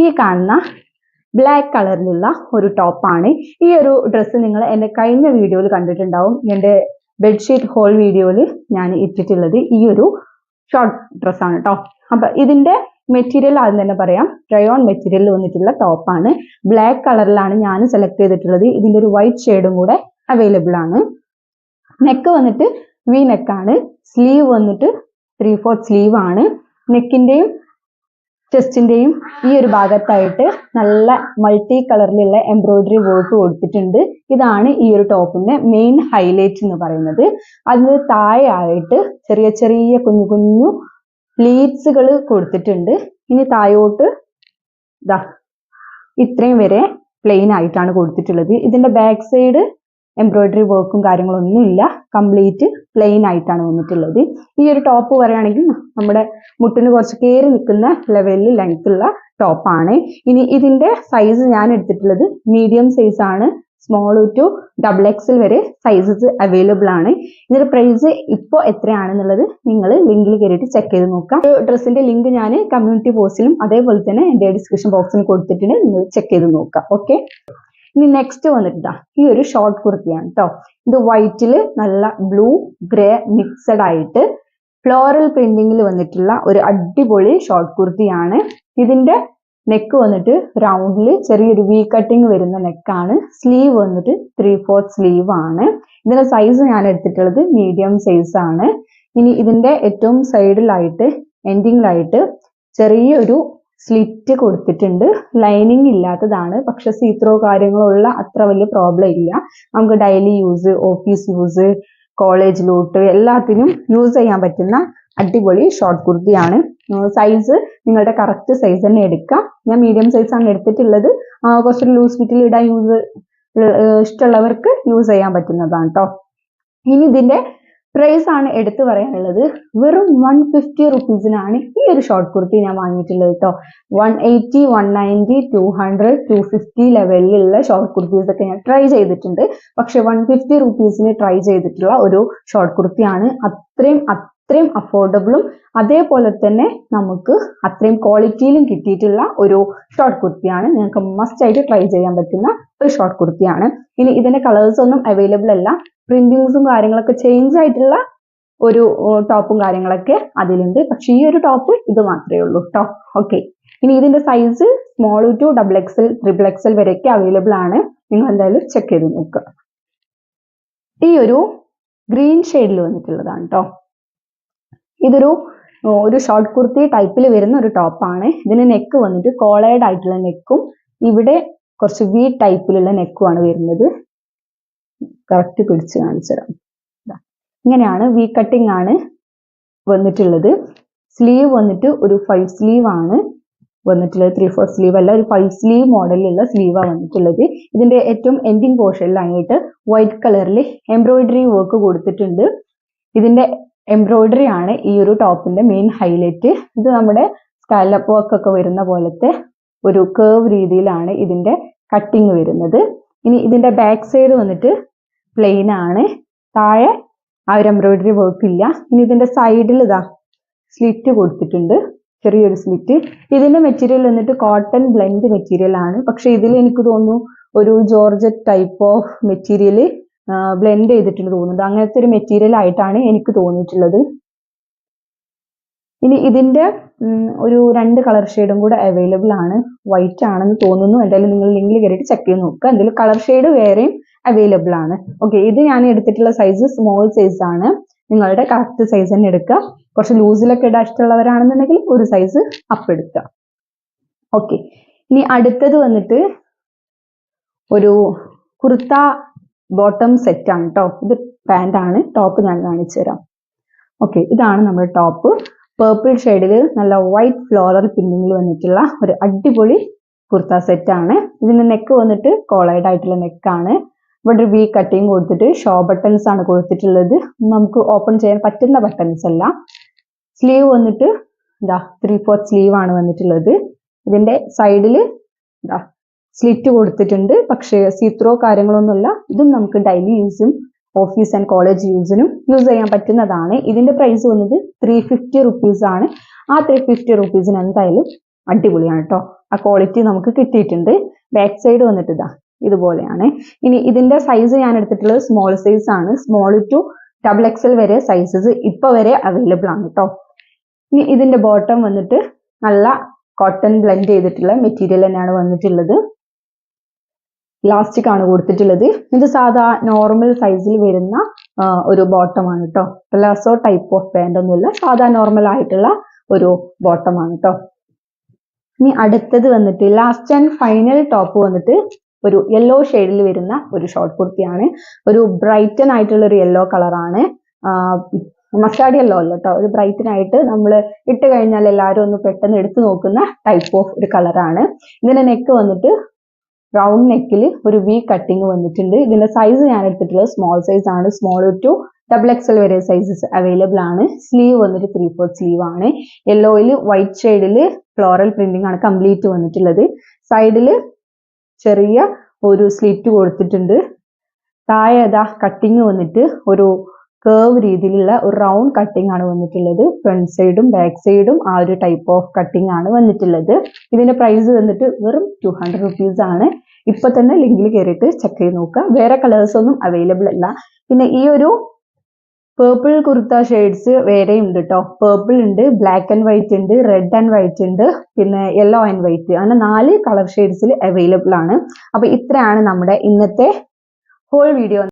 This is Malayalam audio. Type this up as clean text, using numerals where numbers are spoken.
ഈ കാണുന്ന ബ്ലാക്ക് കളറിലുള്ള ഒരു ടോപ്പാണ്. ഈ ഒരു ഡ്രസ്സ് നിങ്ങൾ എൻ്റെ കഴിഞ്ഞ വീഡിയോയിൽ കണ്ടിട്ടുണ്ടാവും. എൻ്റെ ബെഡ്ഷീറ്റ് ഹോൾ വീഡിയോയിൽ ഞാൻ ഇട്ടിട്ടുള്ളത് ഈ ഒരു ഷോർട്ട് ഡ്രസ്സാണ് കേട്ടോ. അപ്പൊ ഇതിന്റെ മെറ്റീരിയൽ ആദ്യം തന്നെ പറയാം. റയോൺ മെറ്റീരിയൽ വന്നിട്ടുള്ള ടോപ്പാണ്. ബ്ലാക്ക് കളറിലാണ് ഞാൻ സെലക്ട് ചെയ്തിട്ടുള്ളത്. ഇതിന്റെ ഒരു വൈറ്റ് ഷെയ്ഡും കൂടെ അവൈലബിൾ ആണ്. നെക്ക് വന്നിട്ട് വി നെക്കാണ്. സ്ലീവ് വന്നിട്ട് 3/4 സ്ലീവ് ആണ്. നെക്കിന്റെയും ചെസ്റ്റിന്റെയും ഈ ഒരു ഭാഗത്തായിട്ട് നല്ല മൾട്ടി കളറിലുള്ള എംബ്രോയിഡറി വർക്ക് കൊടുത്തിട്ടുണ്ട്. ഇതാണ് ഈ ഒരു ടോപ്പിന്റെ മെയിൻ ഹൈലൈറ്റ് എന്ന് പറയുന്നത്. അതിന് താഴെയായിട്ട് ചെറിയ ചെറിയ കുഞ്ഞു കുഞ്ഞു പ്ലീറ്റ്സുകൾ കൊടുത്തിട്ടുണ്ട്. ഇനി താഴോട്ട് ഇതാ ഇത്രയും വരെ പ്ലെയിൻ ആയിട്ടാണ് കൊടുത്തിട്ടുള്ളത്. ഇതിന്റെ ബാക്ക് സൈഡ് എംബ്രോയിഡറി വർക്കും കാര്യങ്ങളൊന്നും ഇല്ല, കംപ്ലീറ്റ് പ്ലെയിൻ ആയിട്ടാണ് വന്നിട്ടുള്ളത്. ഈ ഒരു ടോപ്പ് പറയുകയാണെങ്കിൽ നമ്മുടെ മുട്ടിന് കുറച്ച് കയറി നിൽക്കുന്ന ലെവലിൽ ലെങ്ത് ഉള്ള ടോപ്പാണ്. ഇനി ഇതിന്റെ സൈസ് ഞാൻ എടുത്തിട്ടുള്ളത് മീഡിയം സൈസ് ആണ്. സ്മോൾ ടു XXL വരെ സൈസസ് അവൈലബിൾ ആണ്. ഇതിന്റെ പ്രൈസ് ഇപ്പോൾ എത്രയാണെന്നുള്ളത് നിങ്ങൾ ലിങ്കിൽ കയറിയിട്ട് ചെക്ക് ചെയ്ത് നോക്കാം. ഡ്രസ്സിന്റെ ലിങ്ക് ഞാൻ കമ്മ്യൂണിറ്റി പോസ്റ്റിലും അതേപോലെ തന്നെ എൻ്റെ ഡിസ്ക്രിപ്ഷൻ ബോക്സിലും കൊടുത്തിട്ടുണ്ട്. നിങ്ങൾ ചെക്ക് ചെയ്ത് നോക്കാം. ഓക്കെ, ഇനി നെക്സ്റ്റ് വന്നിട്ടാ ഈ ഒരു ഷോർട്ട് കുർത്തിയാണ് കേട്ടോ. ഇത് വൈറ്റിൽ നല്ല ബ്ലൂ ഗ്രേ മിക്സഡ് ആയിട്ട് ഫ്ലോറൽ പ്രിന്റിങ്ങിൽ വന്നിട്ടുള്ള ഒരു അടിപൊളി ഷോർട്ട് കുർത്തിയാണ്. ഇതിന്റെ നെക്ക് വന്നിട്ട് റൗണ്ടിൽ ചെറിയൊരു വി കട്ടിങ് വരുന്ന നെക്കാണ്. സ്ലീവ് വന്നിട്ട് 3/4 സ്ലീവ് ആണ്. ഇതിന്റെ സൈസ് ഞാൻ എടുത്തിട്ടുള്ളത് മീഡിയം സൈസ് ആണ്. ഇനി ഇതിന്റെ ഏറ്റവും സൈഡിലായിട്ട് എൻഡിങ്ങിലായിട്ട് ചെറിയൊരു സ്ലിറ്റ് കൊടുത്തിട്ടുണ്ട്. ലൈനിങ് ഇല്ലാത്തതാണ്, പക്ഷെ സീത്രോ കാര്യങ്ങളുള്ള അത്ര വലിയ പ്രോബ്ലം ഇല്ല. നമുക്ക് daily use, office use, college loot എല്ലാത്തിനും യൂസ് ചെയ്യാൻ പറ്റുന്ന അടിപൊളി ഷോർട്ട് കുർത്തിയാണ്. സൈസ് നിങ്ങളുടെ കറക്റ്റ് സൈസ് തന്നെ എടുക്കാം. ഞാൻ മീഡിയം സൈസ് ആണ് എടുത്തിട്ടുള്ളത്. കുറച്ച് ലൂസ് ഫിറ്റിൽ ഇടാൻ ഇഷ്ടമുള്ളവർക്ക് യൂസ് ചെയ്യാൻ പറ്റുന്നതാണ് കേട്ടോ. ഇനി ഇതിന്റെ പ്രൈസ് ആണ് എടുത്തു പറയാനുള്ളത്. വെറും 150 റുപ്പീസിനാണ് ഈ ഒരു ഷോർട്ട് കുർത്തി ഞാൻ വാങ്ങിയിട്ടുള്ളത് കേട്ടോ. 180, 190, 200, 250 ലെവലിലുള്ള ഷോർട്ട് കുർത്തീസ് ഒക്കെ ഞാൻ ട്രൈ ചെയ്തിട്ടുണ്ട്. പക്ഷെ 150 റുപ്പീസിന് ട്രൈ ചെയ്തിട്ടുള്ള ഒരു ഷോർട്ട് കുർത്തിയാണ്. അത്രയും അഫോർഡബിളും അതേപോലെ തന്നെ നമുക്ക് അത്രയും ക്വാളിറ്റിയിലും കിട്ടിയിട്ടുള്ള ഒരു ഷോർട്ട് കുർത്തിയാണ്. നിങ്ങൾക്ക് മസ്റ്റ് ആയിട്ട് ട്രൈ ചെയ്യാൻ പറ്റുന്ന ഒരു ഷോർട്ട് കുർത്തിയാണ്. ഇനി ഇതിന്റെ കളേഴ്സ് ഒന്നും അവൈലബിൾ അല്ല. പ്രിന്റിങ്സും കാര്യങ്ങളൊക്കെ ചേഞ്ച് ആയിട്ടുള്ള ഒരു ടോപ്പും കാര്യങ്ങളൊക്കെ അതിലുണ്ട്. പക്ഷെ ഈ ഒരു ടോപ്പ് ഇത് മാത്രമേ ഉള്ളൂ കേട്ടോ. ഓക്കെ, ഇനി ഇതിന്റെ size small to XXL, XXL വരെയൊക്കെ അവൈലബിൾ ആണ്. നിങ്ങൾ എന്തായാലും ചെക്ക് ചെയ്ത് നോക്കുക. ഈ ഒരു ഗ്രീൻ ഷെയ്ഡിൽ വന്നിട്ടുള്ളതാണ് കേട്ടോ. ഇതൊരു ഷോർട്ട് കുർത്തി ടൈപ്പിൽ വരുന്ന ഒരു ടോപ്പാണ്. ഇതിന് നെക്ക് വന്നിട്ട് കോളേഡ് ആയിട്ടുള്ള നെക്കും ഇവിടെ കുറച്ച് വി ടൈപ്പിലുള്ള നെക്കുമാണ് വരുന്നത്. കറക്റ്റ് പിടിച്ച് കാണിച്ചുതരാം. ഇങ്ങനെയാണ് വി കട്ടിംഗ് ആണ് വന്നിട്ടുള്ളത്. സ്ലീവ് വന്നിട്ട് ഒരു 5 സ്ലീവ് ആണ് വന്നിട്ടുള്ളത്. 3/4 സ്ലീവ് അല്ല, ഒരു 5 സ്ലീവ് മോഡലിലുള്ള സ്ലീവാണ് വന്നിട്ടുള്ളത്. ഇതിന്റെ ഏറ്റവും എൻഡിങ് പോർഷനിലായിട്ട് വൈറ്റ് കളറിൽ എംബ്രോയിഡറി വർക്ക് കൊടുത്തിട്ടുണ്ട്. ഇതിന്റെ എംബ്രോയിഡറി ആണ് ഈ ഒരു ടോപ്പിന്റെ മെയിൻ ഹൈലൈറ്റ്. ഇത് നമ്മുടെ സ്കാലപ്പ് വർക്ക് ഒക്കെ വരുന്ന പോലത്തെ ഒരു കേർവ് രീതിയിലാണ് ഇതിന്റെ കട്ടിങ് വരുന്നത്. ഇനി ഇതിന്റെ ബാക്ക് സൈഡ് വന്നിട്ട് പ്ലെയിൻ ആണ്. താഴെ ആ ഒരു എംബ്രോയിഡറി വർക്ക് ഇല്ല. ഇനി ഇതിന്റെ സൈഡിൽ ഇതാ സ്ലിറ്റ് കൊടുത്തിട്ടുണ്ട്, ചെറിയൊരു സ്ലിറ്റ്. ഇതിന്റെ മെറ്റീരിയൽ വന്നിട്ട് കോട്ടൺ ബ്ലെൻഡ് മെറ്റീരിയൽ ആണ്. പക്ഷെ ഇതിൽ എനിക്ക് തോന്നുന്നു ഒരു georgette type of material blend ചെയ്തിട്ടുണ്ട് തോന്നുന്നുണ്ട്. അങ്ങനത്തെ ഒരു മെറ്റീരിയൽ ആയിട്ടാണ് എനിക്ക് തോന്നിയിട്ടുള്ളത്. ഇനി ഇതിന്റെ ഒരു 2 കളർ ഷെയ്ഡും കൂടെ അവൈലബിൾ ആണ്. വൈറ്റ് ആണെന്ന് തോന്നുന്നു. എന്തായാലും നിങ്ങൾ ലിങ്കിൽ കയറിയിട്ട് ചെക്ക് ചെയ്ത് നോക്കുക. എന്തായാലും കളർ ഷെയ്ഡ് വേറെയും അവൈലബിൾ ആണ്. ഓക്കെ, ഇത് ഞാൻ എടുത്തിട്ടുള്ള സൈസ് സ്മോൾ സൈസ് ആണ്. നിങ്ങളുടെ കറക്റ്റ് സൈസ് തന്നെ എടുക്കുക. കുറച്ച് ലൂസിലൊക്കെ ഇടാൻ ഇഷ്ടമുള്ളവരാണെന്നുണ്ടെങ്കിൽ ഒരു സൈസ് അപ്പ് എടുക്കുക. ഓക്കെ, ഇനി അടുത്തത് വന്നിട്ട് ഒരു കുർത്ത ബോട്ടം സെറ്റ് ആണ് കേട്ടോ. ഇത് പാന്റ് ആണ്. ടോപ്പ് ഞാൻ കാണിച്ചു തരാം. ഓക്കെ, ഇതാണ് നമ്മുടെ ടോപ്പ്. പേർപ്പിൾ ഷെയ്ഡിൽ നല്ല വൈറ്റ് ഫ്ലോറൽ പ്രിന്റിങ്ങിൽ വന്നിട്ടുള്ള ഒരു അടിപൊളി കുർത്ത സെറ്റ് ആണ്. ഇതിന്റെ നെക്ക് വന്നിട്ട് കോളേഡ് ആയിട്ടുള്ള നെക്കാണ്. ഇവിടെ ഒരു വി കട്ടിങ് കൊടുത്തിട്ട് ഷോ ബട്ടൺസ് ആണ് കൊടുത്തിട്ടുള്ളത്. നമുക്ക് ഓപ്പൺ ചെയ്യാൻ പറ്റുന്ന ബട്ടൺസ് അല്ല. സ്ലീവ് വന്നിട്ട് ഇതാ 3/4 സ്ലീവ് ആണ് വന്നിട്ടുള്ളത്. ഇതിന്റെ സൈഡിൽ ഇതാ സ്ലിറ്റ് കൊടുത്തിട്ടുണ്ട്. പക്ഷേ സീത്രോ കാര്യങ്ങളൊന്നുമില്ല. ഇതും നമുക്ക് ഡെയിലി യൂസും ഓഫീസ് ആൻഡ് കോളേജ് യൂസിനും യൂസ് ചെയ്യാൻ പറ്റുന്നതാണ്. ഇതിന്റെ പ്രൈസ് വന്നത് 350 റുപ്പീസ് ആണ്. ആ 350 റുപ്പീസിന് എന്തായാലും അടിപൊളിയാണ് കേട്ടോ. ആ ക്വാളിറ്റി നമുക്ക് കിട്ടിയിട്ടുണ്ട്. ബാക്ക് സൈഡ് വന്നിട്ട് ഇതാ ഇതുപോലെയാണ്. ഇനി ഇതിന്റെ സൈസ് ഞാൻ എടുത്തിട്ടുള്ളത് സ്മോൾ സൈസ് ആണ്. സ്മോൾ ടു XXL വരെ സൈസസ് ഇപ്പൊ വരെ അവൈലബിൾ ആണ് കേട്ടോ. ഇനി ഇതിന്റെ ബോട്ടം വന്നിട്ട് നല്ല കോട്ടൺ ബ്ലെൻഡ് ചെയ്തിട്ടുള്ള മെറ്റീരിയൽ തന്നെയാണ് വന്നിട്ടുള്ളത്. ഇലാസ്റ്റിക് ആണ് കൊടുത്തിട്ടുള്ളത്. ഇത് സാധാ നോർമൽ സൈസിൽ വരുന്ന ഒരു ബോട്ടം ആണ് കേട്ടോ. പ്ലാസോ ടൈപ്പ് ഓഫ് പാന്റ് ഒന്നുമില്ല, സാധാ നോർമൽ ആയിട്ടുള്ള ഒരു ബോട്ടം ആണ് കേട്ടോ. ഇനി അടുത്തത് വന്നിട്ട് ലാസ്റ്റ് ആൻഡ് ഫൈനൽ ടോപ്പ് വന്നിട്ട് ഒരു യെല്ലോ ഷെയ്ഡിൽ വരുന്ന ഒരു ഷോർട്ട് കുർത്തിയാണ്. ഒരു ബ്രൈറ്റൻ ആയിട്ടുള്ള ഒരു യെല്ലോ കളറാണ്. മസ്റ്റാർഡ് യെല്ലോ അല്ല കേട്ടോ, ഒരു ബ്രൈറ്റൻ ആയിട്ട് നമ്മൾ ഇട്ട് കഴിഞ്ഞാൽ എല്ലാവരും ഒന്ന് പെട്ടെന്ന് എടുത്തു നോക്കുന്ന ടൈപ്പ് ഓഫ് ഒരു കളറാണ്. ഇതിന്റെ നെക്ക് വന്നിട്ട് റൗണ്ട് നെക്കിൽ ഒരു വി കട്ടിങ് വന്നിട്ടുണ്ട്. ഇതിന്റെ സൈസ് ഞാൻ എടുത്തിട്ടുള്ളത് സ്മോൾ സൈസ് ആണ്. സ്മോൾ ടു XXL വരെ സൈസസ് അവൈലബിൾ ആണ്. സ്ലീവ് വന്നിട്ട് 3/4 സ്ലീവ് ആണ്. യെല്ലോയിൽ വൈറ്റ് ഷെയ്ഡിൽ ഫ്ലോറൽ പ്രിന്റിംഗ് ആണ് കംപ്ലീറ്റ് വന്നിട്ടുള്ളത്. സൈഡിൽ ചെറിയ ഒരു സ്ലിറ്റ് കൊടുത്തിട്ടുണ്ട്. താഴെ അതാ കട്ടിങ് വന്നിട്ട് ഒരു കേർവ് രീതിയിലുള്ള ഒരു റൗണ്ട് കട്ടിംഗ് ആണ് വന്നിട്ടുള്ളത്. ഫ്രണ്ട് സൈഡും ബാക്ക് സൈഡും ആ ഒരു ടൈപ്പ് ഓഫ് കട്ടിംഗ് ആണ് വന്നിട്ടുള്ളത്. ഇതിന്റെ പ്രൈസ് വന്നിട്ട് വെറും 200 rupees ആണ്. ഇപ്പൊ തന്നെ ലിങ്കിൽ കയറിയിട്ട് ചെക്ക് ചെയ്ത് നോക്കുക. വേറെ കളേഴ്സ് ഒന്നും അവൈലബിൾ അല്ല. പിന്നെ ഈ ഒരു പേർപ്പിൾ കുർത്ത ഷെയ്ഡ്സ് വേറെ ഉണ്ട് കേട്ടോ. പേർപ്പിൾ ഉണ്ട്, ബ്ലാക്ക് ആൻഡ് വൈറ്റ് ഉണ്ട്, റെഡ് ആൻഡ് വൈറ്റ് ഉണ്ട്, പിന്നെ യെല്ലോ ആൻഡ് വൈറ്റ്, അങ്ങനെ 4 കളർ ഷെയ്ഡ്സിൽ അവൈലബിൾ ആണ്. അപ്പൊ ഇത്രയാണ് നമ്മുടെ ഇന്നത്തെ ഹോൾ വീഡിയോ.